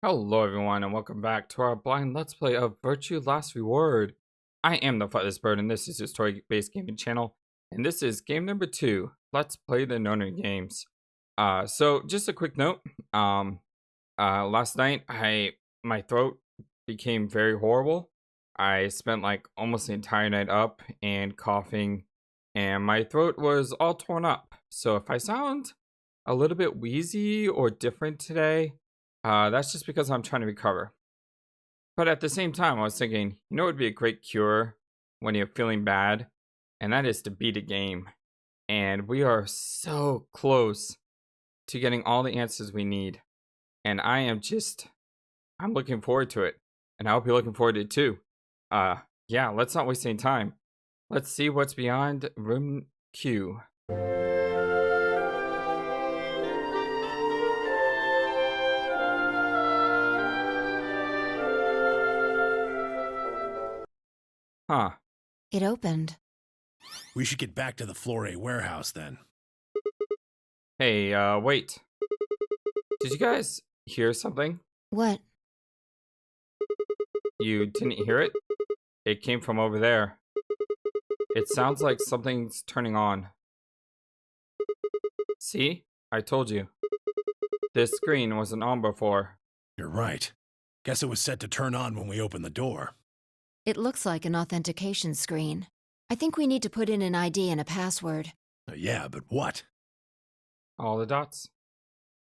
Hello everyone and welcome back to our blind let's play of Virtue Last Reward. I am the FlightlessBird and this is a story-based gaming channel, and this is game number 2. Let's play the Nonary Games. So just a quick note, last night my throat became very horrible. I spent like almost the entire night up and coughing, and my throat was all torn up. So if I sound a little bit wheezy or different today, that's just because I'm trying to recover. But at the same time, I was thinking, you know what would be a great cure when you're feeling bad? And that is to beat a game. And we are so close to getting all the answers we need. And I'm looking forward to it. And I hope you're looking forward to it too. Yeah, let's not waste any time. Let's see what's beyond room Q. Huh. It opened. We should get back to the Floor A warehouse then. Hey, wait. Did you guys hear something? What? You didn't hear it? It came from over there. It sounds like something's turning on. See? I told you. This screen wasn't on before. You're right. Guess it was set to turn on when we opened the door. It looks like an authentication screen. I think we need to put in an ID and a password. Yeah, but what? All the dots.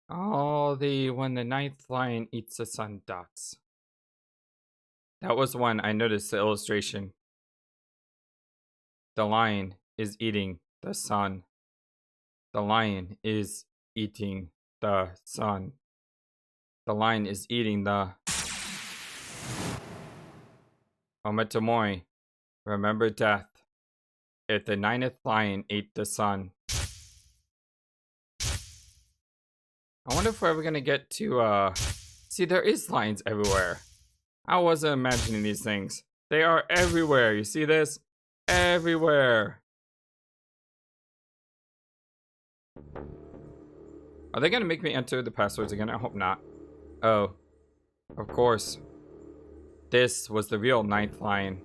All the when the ninth lion eats the sun dots. That was when I noticed the illustration. The lion is eating the sun. The lion is eating the sun. The lion is eating the... Ometomoi, remember death. If the ninth lion ate the sun. I wonder if we're ever gonna get to, see, there is lions everywhere. I wasn't imagining these things. They are everywhere. You see this? Everywhere. Are they gonna make me enter the passwords again? I hope not. Oh, of course. This was the real ninth lion.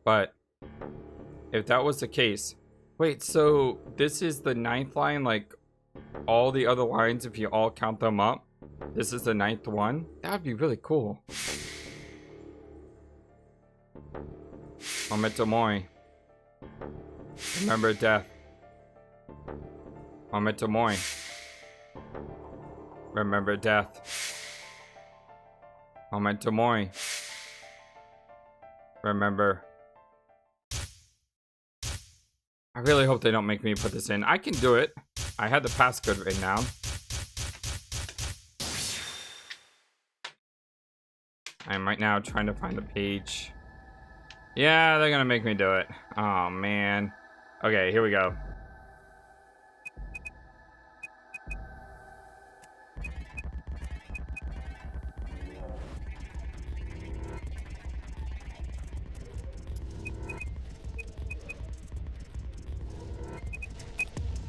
But if that was the case, wait, so this is the ninth lion, like all the other lions, if you all count them up, this is the ninth one? That would be really cool. Ometomoi, remember death. Ometomoi, remember death. Ometomoi, remember. I really hope they don't make me put this in. I can do it. I had the passcode right now. I'm right now trying to find the page. Yeah, they're gonna make me do it. Oh man. Okay, here we go.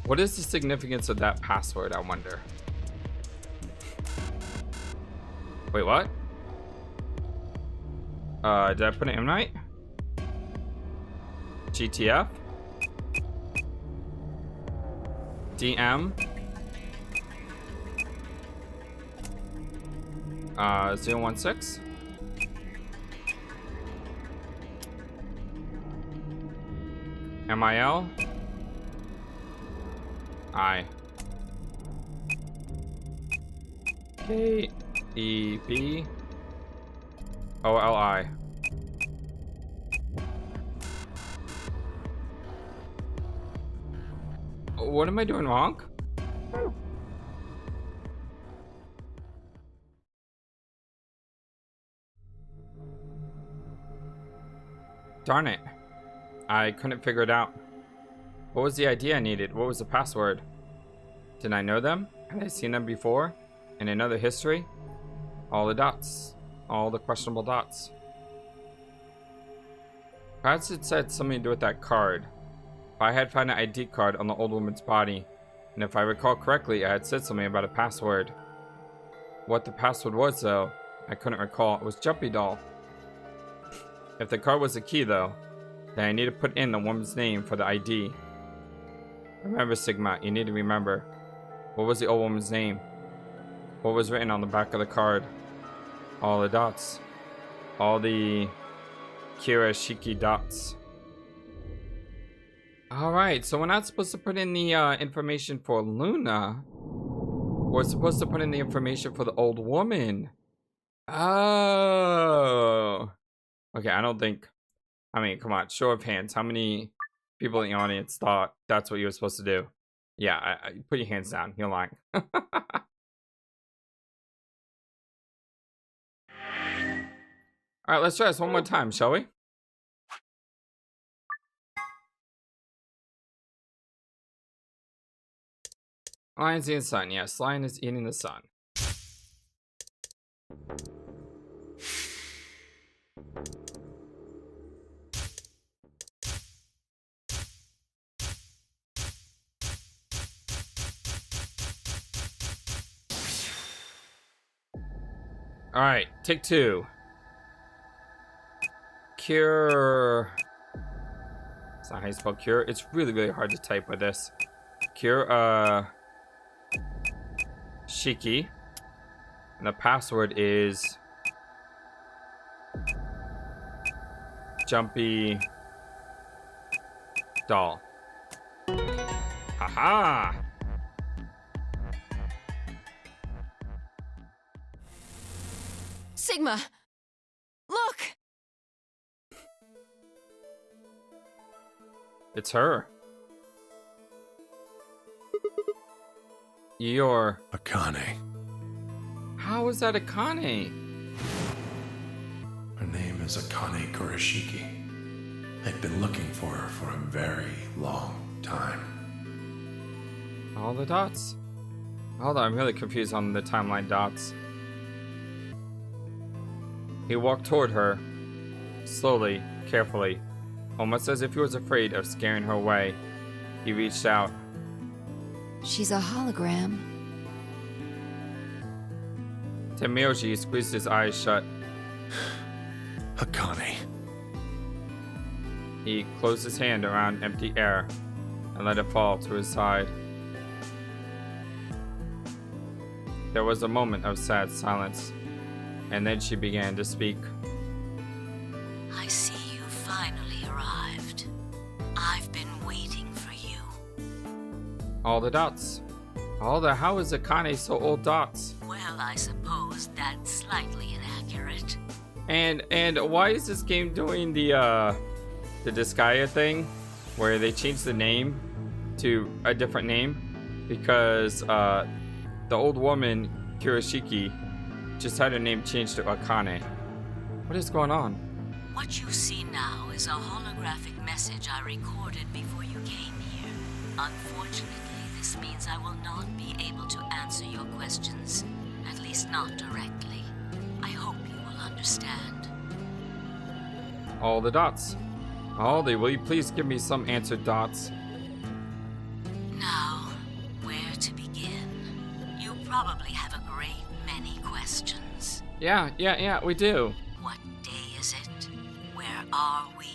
What is the significance of that password, I wonder? Wait, what? Did I put it in right? GTF? DM? 016? MIL? I. KEB OLI. What am I doing wrong? Darn it. I couldn't figure it out. What was the ID I needed? What was the password? Did I know them? Had I seen them before? In another history? All the dots. All the questionable dots. Perhaps it said something to do with that card. If I had found an ID card on the old woman's body, and if I recall correctly, I had said something about a password. what the password was, though. I couldn't recall. It was Jumpy Doll. If the card was a key, though, then I need to put in the woman's name for the ID. Remember, Sigma, you need to remember. What was the old woman's name? What was written on the back of the card? All the dots. All the Kirashiki dots. Alright, so we're not supposed to put in the information for Luna. We're supposed to put in the information for the old woman. Oh. Okay, I don't think... I mean, come on, show of hands. How many people in the audience thought that's what you were supposed to do? Yeah, put your hands down. You're lying. Alright, let's try this one more time, shall we? Lion's eating the sun. Yes, lion is eating the sun. Alright, take two. Cure. It's not how you spell cure. It's really, really hard to type with this. Cure, Shiki. And the password is Jumpy Doll. Haha! Sigma! Look! It's her. You're... Akane. How is that Akane? Her name is Akane Kurashiki. I've been looking for her for a very long time. All the dots. Hold on, I'm really confused on the timeline dots. He walked toward her, slowly, carefully, almost as if he was afraid of scaring her away. He reached out. She's a hologram. Temioji squeezed his eyes shut. Akane. He closed his hand around empty air and let it fall to his side. There was a moment of sad silence, and then she began to speak. I see you finally arrived. I've been waiting for you. All the dots. All the how is Akane so old dots? Well, I suppose that's slightly inaccurate. And why is this game doing the Disgaea thing, where they changed the name to a different name? Because the old woman, Kirashiki, just had her name changed to Akane. What is going on? What you see now is a holographic message I recorded before you came here. Unfortunately, this means I will not be able to answer your questions, at least not directly. I hope you will understand. All the dots. Aldi, will you please give me some answered dots? Now, where to begin? You probably have a great many questions. Yeah, we do. What day is it? Where are we?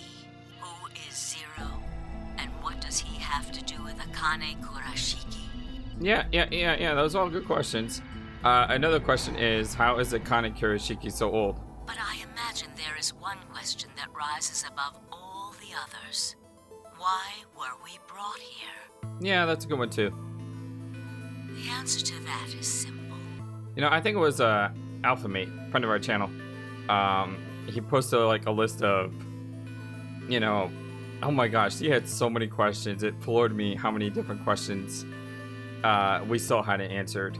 Who is Zero? And what does he have to do with Akane Kurashiki? Yeah, those are all good questions. Another question is, how is Akane Kurashiki so old? But I imagine there is one question that rises above all the others. Why were we brought here? Yeah, that's a good one too. The answer to that is simple. You know, I think it was Alphamate, friend of our channel. He posted like a list of, you know, oh my gosh, he had so many questions. It floored me how many different questions we still hadn't answered.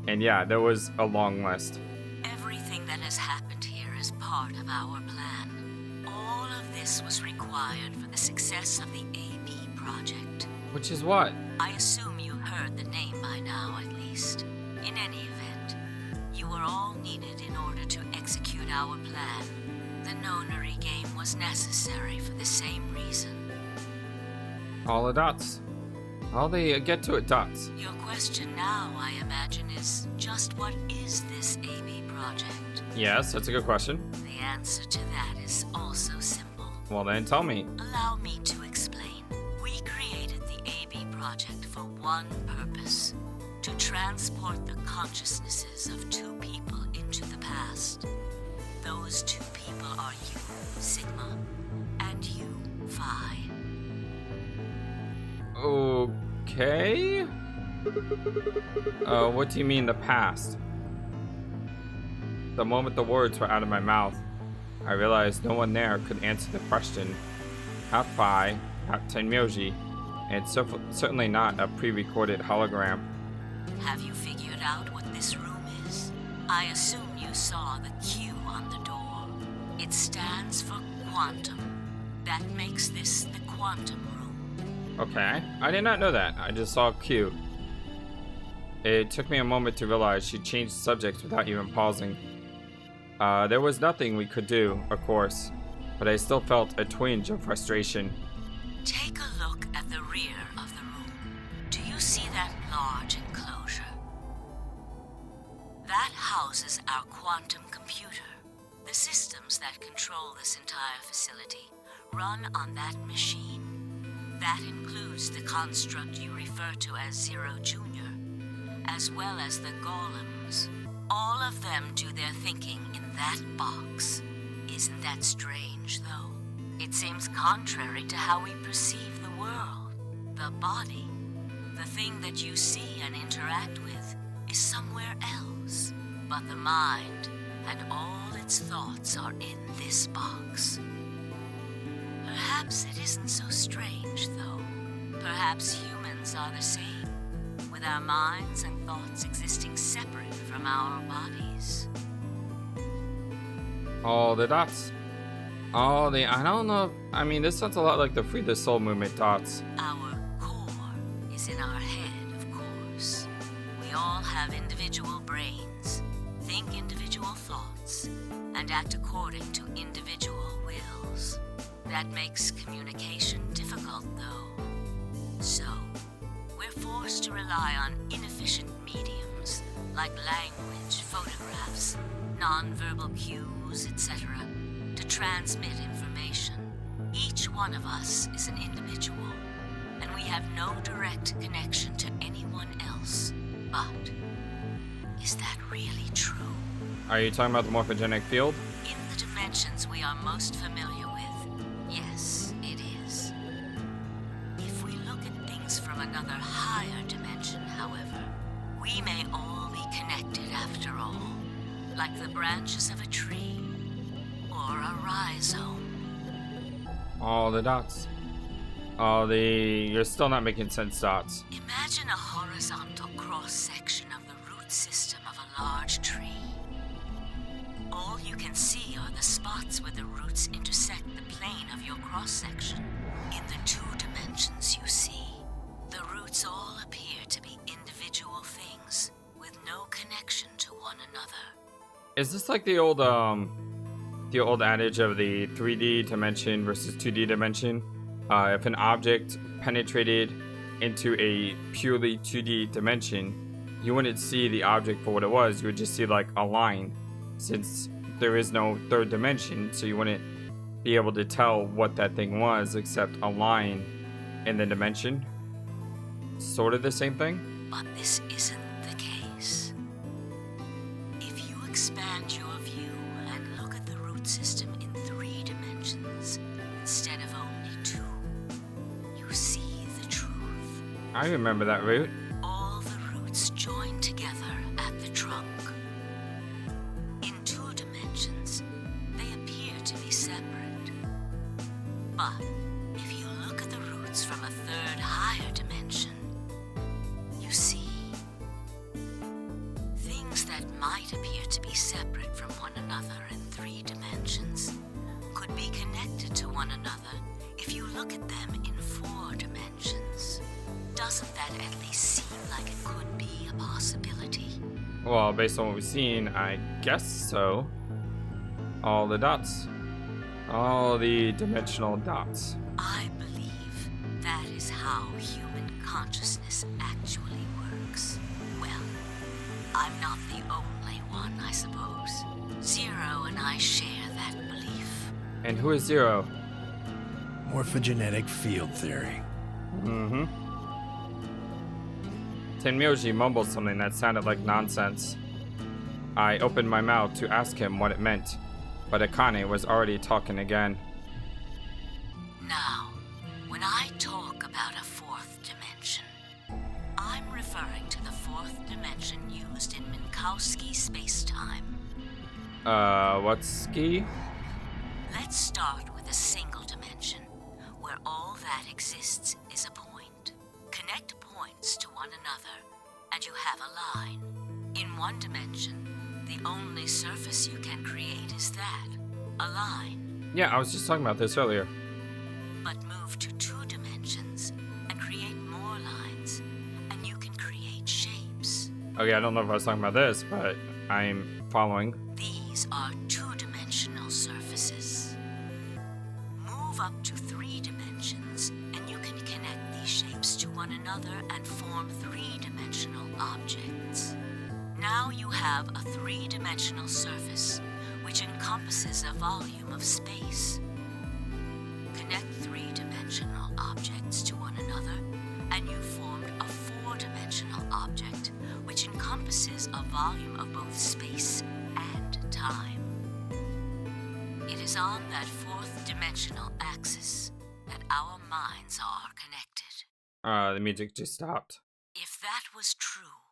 And yeah, there was a long list. Everything that has happened here is part of our plan. All of this was required for the success of the AP project. Which is what? I assume you heard the name by now, at least. In any event, you were all needed in order to execute our plan. The Nonary game was necessary for the same reason. All the dots. All the get to it dots. Your question now, I imagine, is just what is this Yes, that's a good question. The answer to that is also simple. Well then, tell me. Allow me to explain. We created the AB project for one purpose: to transport the consciousnesses of two people into the past. Those two people are you, Sigma, and you, Phi. Okay. What do you mean the past? The moment the words were out of my mouth, I realized no one there could answer the question. Not Phi, not Tenmyoji, and certainly not a pre-recorded hologram. Have you figured out what this room is? I assume you saw the Q on the door. It stands for quantum. That makes this the quantum room. Okay, I did not know that. I just saw Q. It took me a moment to realize she changed subjects without even pausing. There was nothing we could do, of course, but I still felt a twinge of frustration. Take a look at the rear of the room. Do you see that large enclosure? That houses our quantum computer. The systems that control this entire facility run on that machine. That includes the construct you refer to as Zero Jr., as well as the golems. All of them do their thinking in that box. Isn't that strange, though? It seems contrary to how we perceive the world. The body, the thing that you see and interact with, is somewhere else. But the mind and all its thoughts are in this box. Perhaps it isn't so strange, though. Perhaps humans are the same, with our minds and thoughts existing separate from our bodies. All the dots. I don't know. I mean, this sounds a lot like the Free the Soul movement dots. Our core is in our head, of course. We all have individual brains, think individual thoughts, and act according to individual wills. That makes communication difficult, though. So, we're forced to rely on inefficient mediums like language, photographs, non-verbal cues, etc., to transmit information. Each one of us is an individual, and we have no direct connection to anyone else. But is that really true? Are you talking about the morphogenic field? In the dimensions we are most familiar with, yes, it is. If we look at things from another higher dimension, however, we may all be connected after all, like the branches of a tree or a rhizome. All the dots. You're still not making sense dots. Imagine a horizontal cross-section of the root system of a large tree. All you can see are the spots where the roots intersect the plane of your cross-section. In the two dimensions you see, the roots all appear to be individual things with no connection to one another. Is this like the old adage of the 3D dimension versus 2D dimension? If an object penetrated into a purely 2D dimension, you wouldn't see the object for what it was. You would just see like a line, since there is no third dimension, so you wouldn't be able to tell what that thing was except a line in the dimension. Sort of the same thing? But this isn't the case. If you expand your view and look at the root system in 3 dimensions instead of only 2, you see the truth. I remember that root. All the roots join together at the trunk. In 2 dimensions, they appear to be separate. But if you look at the roots from a 3rd higher dimension, you see things that might appear to be separate from one another in 3 dimensions could be connected to one another if you look at them in 4 dimensions. Doesn't that at least seem like it could be a possibility? Well, based on what we've seen, I guess so. All the dots. All the dimensional dots. I believe that is how human consciousness actually works. Well, I'm not the only one, I suppose. Zero I share that belief. And who is Zero? Morphogenetic field theory. Mm-hmm. Tenmyoji mumbled something that sounded like nonsense. I opened my mouth to ask him what it meant, but Akane was already talking again. Now, when I talk about a fourth dimension, I'm referring to the fourth dimension used in Minkowski space-time. What's ski? Let's start with a single dimension, where all that exists is a point. Connect points to one another, and you have a line. In one dimension, the only surface you can create is that, a line. Yeah, I was just talking about this earlier. But move to two dimensions and create more lines, and you can create shapes. Okay, I don't know if I was talking about this, but I'm following. These are two-dimensional surfaces. Move up to three dimensions, and you can connect these shapes to one another and form three-dimensional objects. Now you have a three-dimensional surface, which encompasses a volume of space. Connect three-dimensional objects to one another, and you formed a four-dimensional object, which encompasses a volume of both space and time. It is on that fourth dimensional axis that our minds are connected. The music just stopped. If that was true,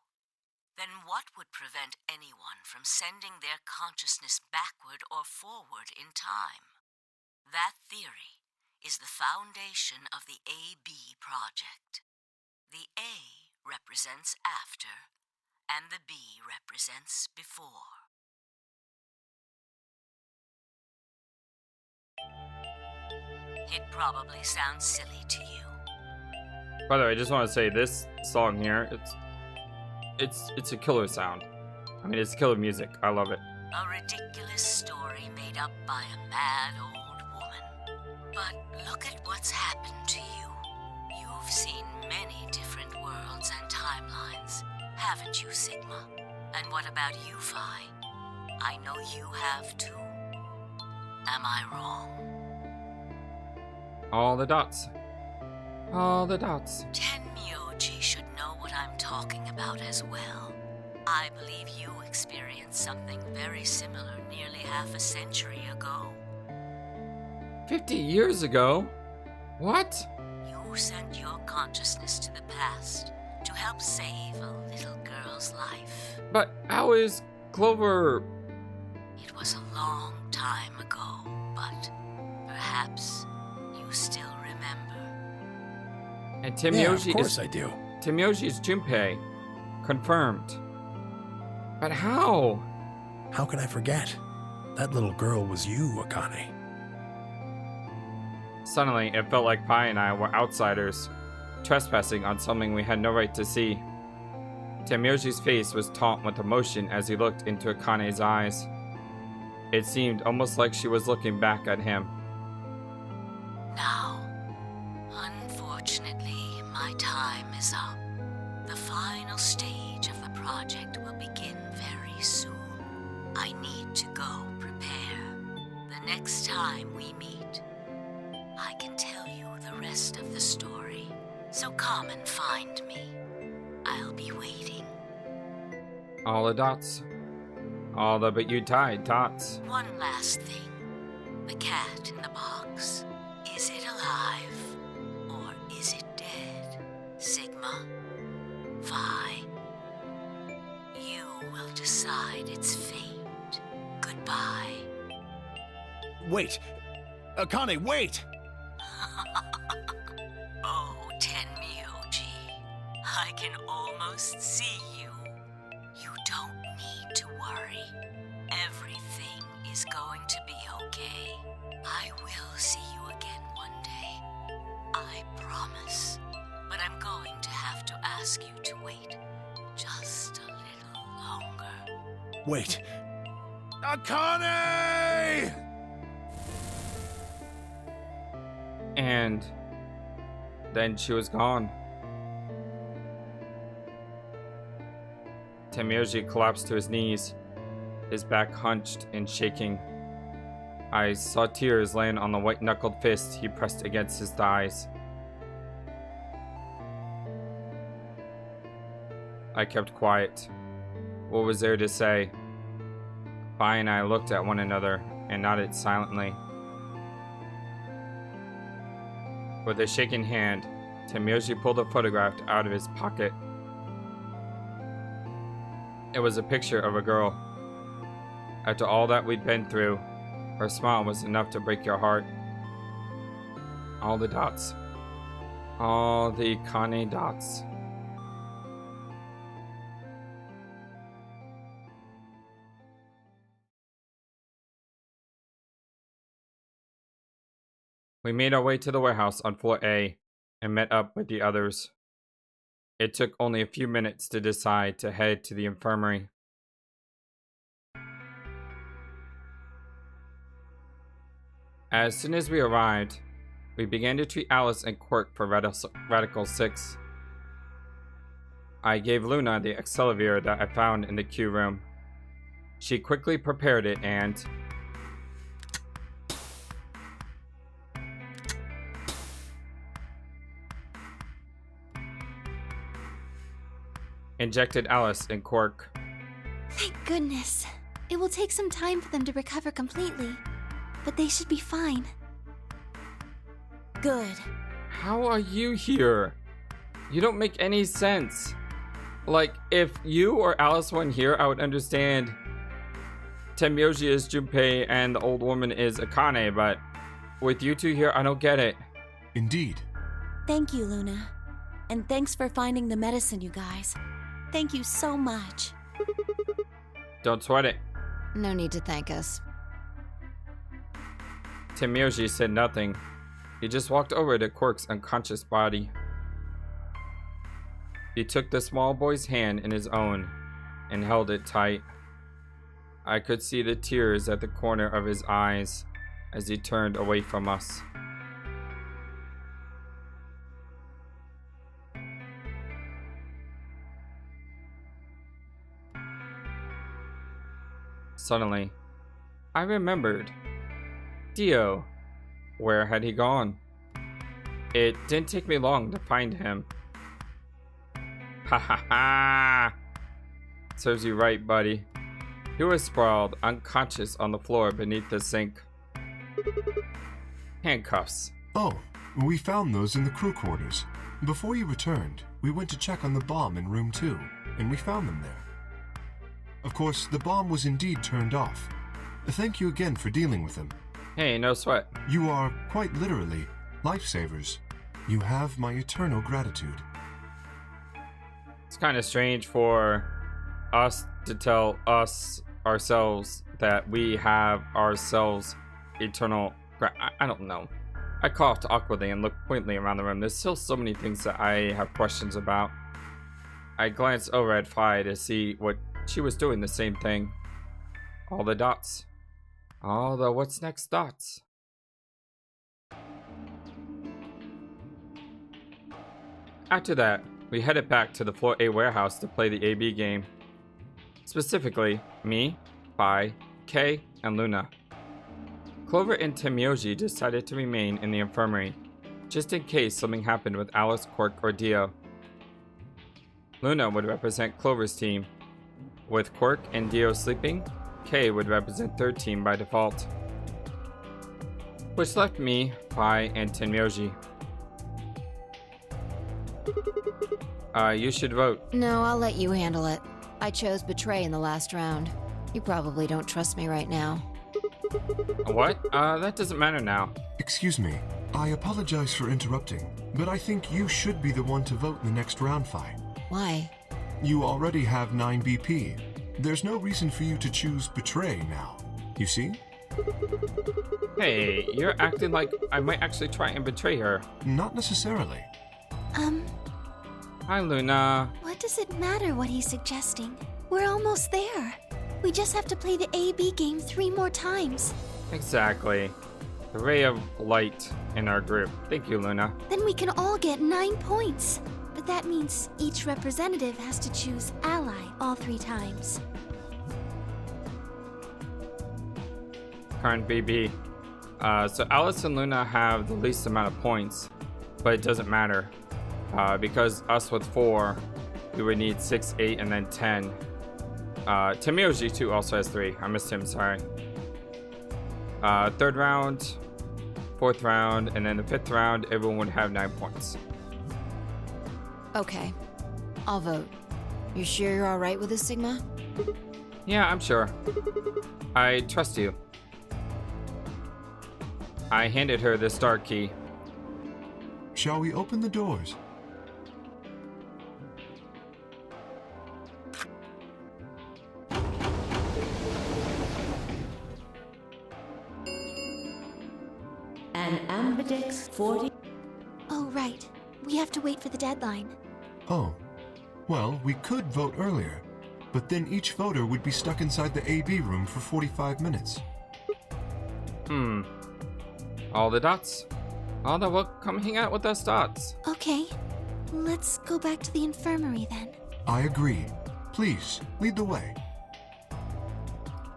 then what would prevent anyone from sending their consciousness backward or forward in time? That theory is the foundation of the AB project. The A represents after, and the B represents before. It probably sounds silly to you. By the way, I just want to say this song here, it's a killer sound. I mean, it's killer music. I love it. A ridiculous story made up by a mad old woman. But look at what's happened to you. You've seen many different worlds and timelines, haven't you, Sigma? And what about you, Phi? I know you have too. Am I wrong? All the dots. All the dots. Tenmyoji should know what I'm talking about as well. I believe you experienced something very similar nearly half a century ago. 50 years ago? What? You sent your consciousness to the past to help save a little girl's life. But how is Clover... It was a long time ago, but perhaps you still remember. And Yeah, Tenmyoji of course is... I do. Tenmyoji is Junpei. Confirmed. But how? How can I forget? That little girl was you, Akane. Suddenly, it felt like Pi and I were outsiders, trespassing on something we had no right to see. Tenmyoji's face was taut with emotion as he looked into Akane's eyes. It seemed almost like she was looking back at him. Now, unfortunately, my time is up. The final stage of the project will begin very soon. I need to go prepare. The next time we meet, I can tell you the rest of the story. So come and find me. I'll be waiting. All the dots. All the but you tied dots. One last thing. The cat in the box. Is it alive? Or is it dead? Sigma? Phi? You will decide its fate. Goodbye. Wait! Akane, wait! Oh, Tenmyoji. I can almost see you. You don't need to worry. Everything is going to be okay. I will see you again one day. I promise. But I'm going to have to ask you to wait just a little longer. Wait! Akane! And then she was gone. Tenmyoji collapsed to his knees, his back hunched and shaking. I saw tears land on the white-knuckled fist he pressed against his thighs. I kept quiet. What was there to say? Bai and I looked at one another and nodded silently. With a shaking hand, Tomoyoshi pulled a photograph out of his pocket. It was a picture of a girl. After all that we'd been through, her smile was enough to break your heart. All the dots. All the Kane dots. We made our way to the warehouse on floor A and met up with the others. It took only a few minutes to decide to head to the infirmary. As soon as we arrived, we began to treat Alice and Quirk for Radical 6. I gave Luna the Accelerator that I found in the queue room. She quickly prepared it and injected Alice and Quirk. Thank goodness. It will take some time for them to recover completely, but they should be fine. Good. How are you here? You don't make any sense. Like, if you or Alice weren't here, I would understand Tomoyoshi is Junpei and the old woman is Akane, but with you two here, I don't get it. Indeed. Thank you, Luna. And thanks for finding the medicine, you guys. Thank you so much. Don't sweat it. No need to thank us. Tomoyoshi said nothing. He just walked over to Quirk's unconscious body. He took the small boy's hand in his own and held it tight. I could see the tears at the corner of his eyes as he turned away from us. Suddenly, I remembered. Dio. Where had he gone? It didn't take me long to find him. Ha ha ha! Serves you right, buddy. He was sprawled, unconscious on the floor beneath the sink. Handcuffs. Oh, we found those in the crew quarters. Before you returned, we went to check on the bomb in room 2, and we found them there. Of course, the bomb was indeed turned off. Thank you again for dealing with them. Hey, no sweat. You are, quite literally, lifesavers. You have my eternal gratitude. It's kind of strange for us to tell us ourselves that we have ourselves eternal I don't know. I coughed awkwardly and looked pointedly around the room. There's still so many things that I have questions about. I glanced over at Fi to see what she was doing, the same thing. All the dots. All the what's next dots. After that, we headed back to the Floor A warehouse to play the AB game. Specifically, me, Bai, Kei, and Luna. Clover and Tomoyoshi decided to remain in the infirmary, just in case something happened with Alice, Quirk, or Dio. Luna would represent Clover's team. With Quirk and Dio sleeping, Kei would represent third team by default. Which left me, Bai, and Tomoyoshi. You should vote. No, I'll let you handle it. I chose Betray in the last round. You probably don't trust me right now. What? That doesn't matter now. Excuse me. I apologize for interrupting, but I think you should be the one to vote in the next round, Fi. Why? You already have 9 BP. There's no reason for you to choose Betray now. You see? Hey, you're acting like I might actually try and betray her. Not necessarily. Hi, Luna. What does it matter what he's suggesting? We're almost there. We just have to play the AB game 3 more times. Exactly. The ray of light in our group. Thank you, Luna. Then we can all get 9 points. But that means each representative has to choose ally all 3 times. Current BB. So Alice and Luna have the least amount of points, but it doesn't matter. Because us with 4, we would need 6, 8, and then 10. Timio G2 also has 3. I missed him, sorry. 3rd round, 4th round, and then the 5th round, everyone would have 9 points. Okay, I'll vote. You sure you're alright with this, Sigma? Yeah, I'm sure. I trust you. I handed her the star key. Shall we open the doors? An Ambidex 40. Oh, right. We have to wait for the deadline. Oh. Well, we could vote earlier, but then each voter would be stuck inside the AB room for 45 minutes. All the dots. All the well, come hang out with us dots. Okay. Let's go back to the infirmary then. I agree. Please, lead the way.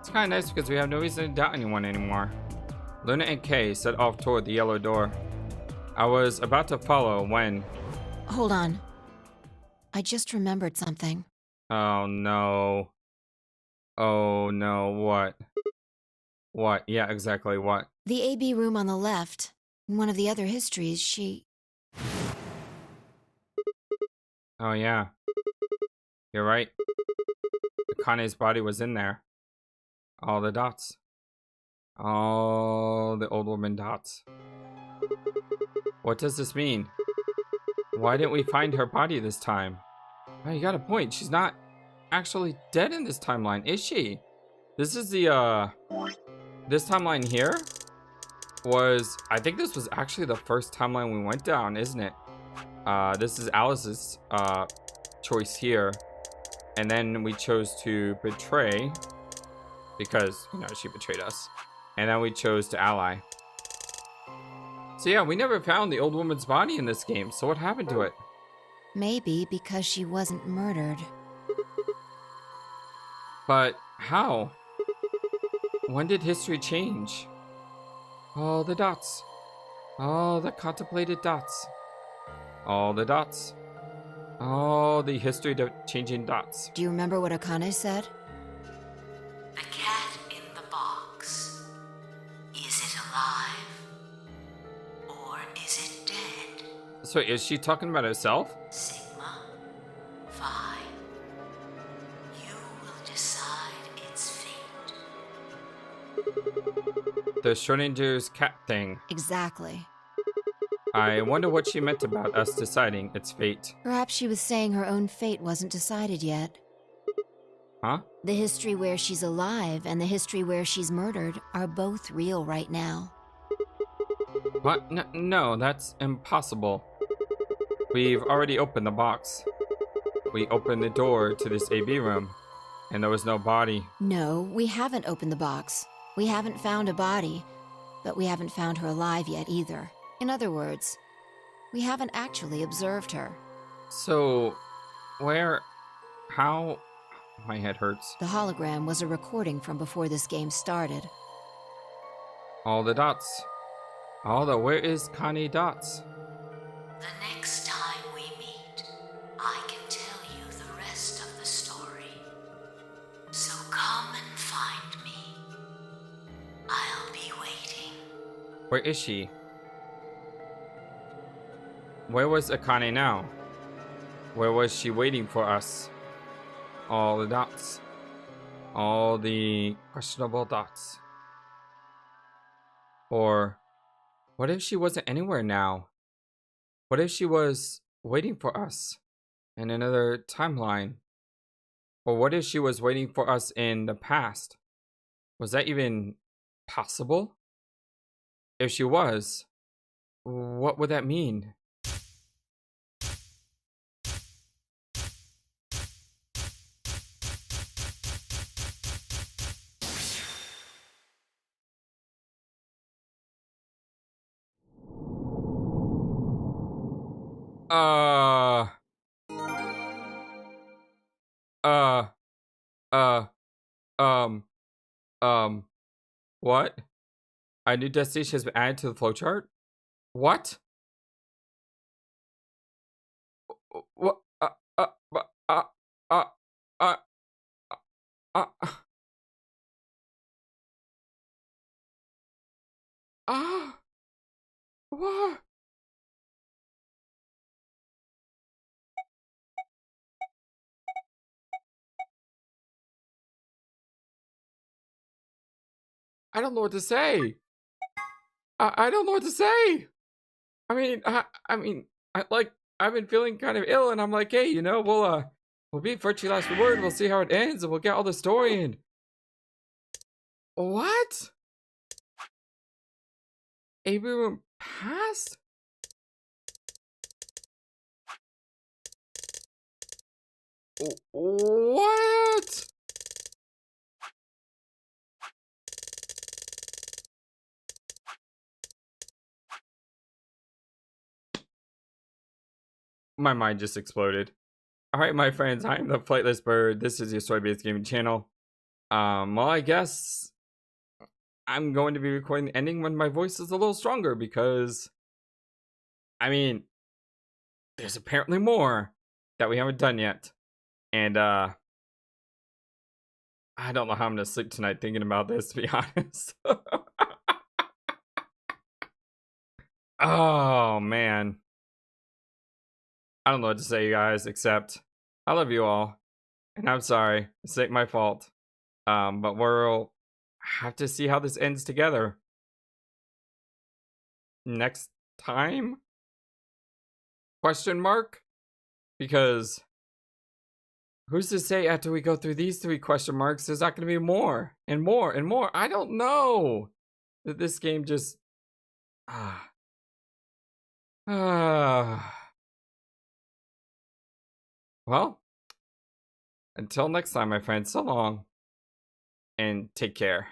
It's kind of nice because we have no reason to doubt anyone anymore. Luna and Kay set off toward the yellow door. I was about to follow when... Hold on. I just remembered something. Oh no. Oh no, what? What? Yeah, exactly, what? The AB room on the left. In one of the other histories, she... Oh yeah. You're right. Akane's body was in there. All the dots. All the old woman dots. What does this mean? Why didn't we find her body this time? Oh, you got a point. She's not actually dead in this timeline, is she? This is the, this timeline here was... I think this was actually the first timeline we went down, isn't it? This is Alice's, choice here. And then we chose to betray. Because, you know, she betrayed us. And then we chose to ally. So yeah, we never found the old woman's body in this game. So what happened to it? Maybe because she wasn't murdered. But how? When did history change? All the dots. All the contemplated dots. All the dots. All the history-changing dots. Do you remember what Akane said? The cat in the box. Is it alive? Or is it dead? So is she talking about herself? Sigma, fine. You will decide its fate. The Shroedinger's Cat thing. Exactly. I wonder what she meant about us deciding its fate. Perhaps she was saying her own fate wasn't decided yet. Huh? The history where she's alive and the history where she's murdered are both real right now. What? No, that's impossible. We've already opened the box. We opened the door to this AB room, and there was no body. No, we haven't opened the box. We haven't found a body, but we haven't found her alive yet either. In other words, we haven't actually observed her. So, where... how... My head hurts. The hologram was a recording from before this game started. All the dots. All the where is Connie dots? The next time we meet, I can tell you the rest of the story. So come and find me. I'll be waiting. Where is she? Where was Akane now? Where was she waiting for us? All the dots. All the questionable dots. Or, what if she wasn't anywhere now? What if she was waiting for us in another timeline? Or what if she was waiting for us in the past? Was that even possible? If she was, what would that mean? What? A new destination has been added to the flowchart? What? What? Uh, uh, uh, uh, uh, what? I don't know what to say. I don't know what to say. I've been feeling kind of ill, and I'm like, hey, you know, we'll beat Virtue Last Reward. We'll see how it ends, and we'll get all the story in. What? AB room passed? What? My mind just exploded. Alright, my friends, I am the FlightlessBird. This is your story-based gaming channel. Well, I guess I'm going to be recording the ending when my voice is a little stronger because, I mean, there's apparently more that we haven't done yet. And, I don't know how I'm gonna sleep tonight thinking about this, to be honest. Oh, man. I don't know what to say, you guys, except I love you all. And I'm sorry. It's not my fault. But we'll have to see how this ends together. Next time? Question mark? Because who's to say after we go through these 3 question marks, there's not going to be more and more and more? I don't know. That this game just... Well, until next time, my friends, so long, and take care.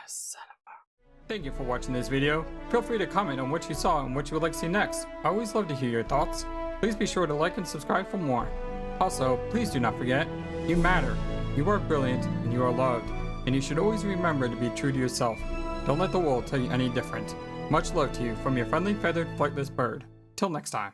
Son of a... Thank you for watching this video. Feel free to comment on what you saw and what you would like to see next. I always love to hear your thoughts. Please be sure to like and subscribe for more. Also, please do not forget, you matter, you are brilliant, and you are loved, and you should always remember to be true to yourself. Don't let the world tell you any different. Much love to you from your friendly feathered flightless bird. Till next time.